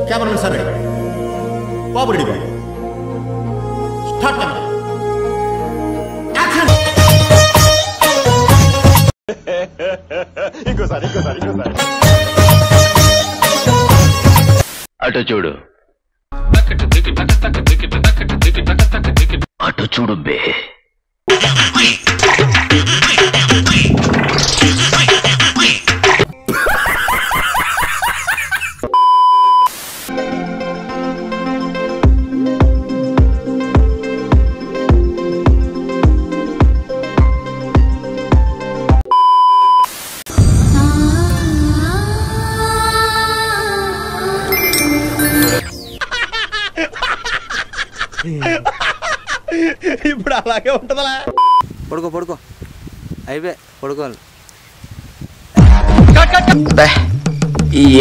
Cameraman sir ready बाबू ready बाबू start camera action ఇంకోసారి అటు చూడు అటు చూడు బే ఇప్పుడు అలాగే ఉంటదలా పడుకో అయిపోయి పడుకోవాలి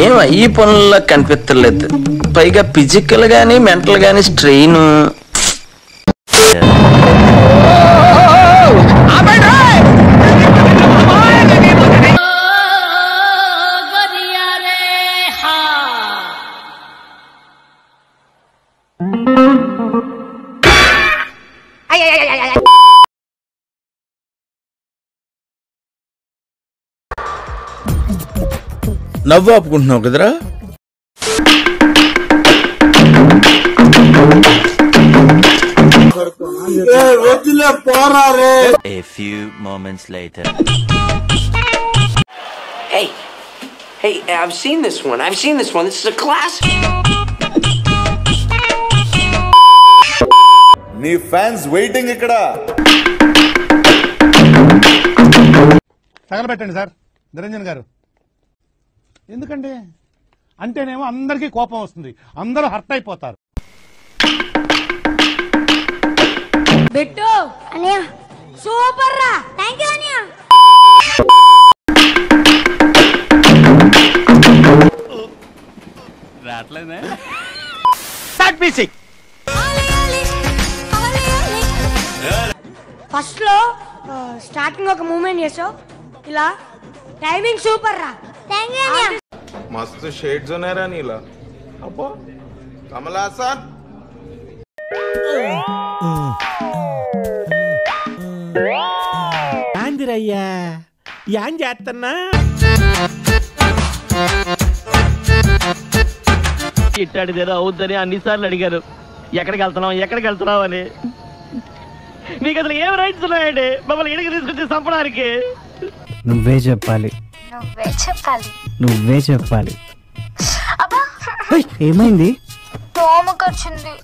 ఏం ఈ పనుల్లో కనిపించలేదు పైగా ఫిజికల్ గానీ మెంటల్ గానీ స్ట్రెయిన్ నవ్వు ఆపుకుంటున్నావు కదరా A few moments later. Hey, I've seen this one. This is a classic. నీ ఫ్యాన్స్ వెయిటింగ్ ఇక్కడ తగలబెట్టండి సార్ నిరంజన్ గారు ఎందుకంటే అంటేనేమో అందరికీ కోపం వస్తుంది అందరూ హర్ట్ అయిపోతారు బిట్టు అనియా సూపర్ రా థాంక్యూ అనియా రాట్లేనే స్టార్ట్ మ్యూజిక్ ఫస్ట్ లో స్టార్టింగ్ ఒక మూమెంట్ చేసావు ఇలా టైమింగ్ సూపర్ రా థాంక్యూ అనియా మస్తు షేడ్స్ ఉన్నాయరా నీలా అబ్బో కమల్ హాసన్ యాందిరయ్యా యాన్ చేస్తున్నా ఇట్టాడిదేదో అవుద్దని అన్నిసార్లు అడిగారు ఎక్కడికి వెళ్తున్నావు అని నీకు అసలు ఏం రైట్స్ ఉన్నాయండి మమ్మల్ని ఇడికి తీసుకొచ్చి చంపడానికి నువ్వే చెప్పాలి ఏమైంది దోమకొచ్చింది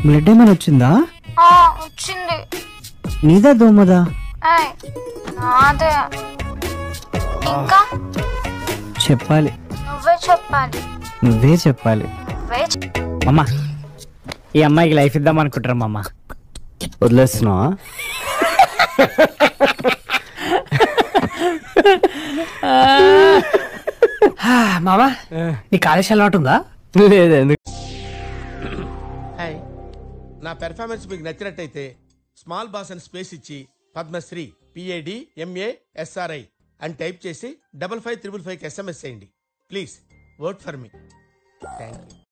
బ్లడ్ ఏమైనా వచ్చిందా వచ్చింది నీదా దోమదా నాదే ఇంకా చెప్పాలి నువ్వే చెప్పాలి అమ్మా ఈ అమ్మాయికి లైఫ్ ఇద్దాం అనుకుంటారా అమ్మ వదిలేస్తున్నావా మామా నీ కాలేజ్ అలవాటు ఉందా లేదు హాయ్ నా పెర్ఫార్మెన్స్ మీకు నచ్చినట్టయితే స్మాల్ బాస్ అని స్పేస్ ఇచ్చి పద్మశ్రీ PADMASRI అని టైప్ చేసి 5555 SMS చేయండి please work for me thank you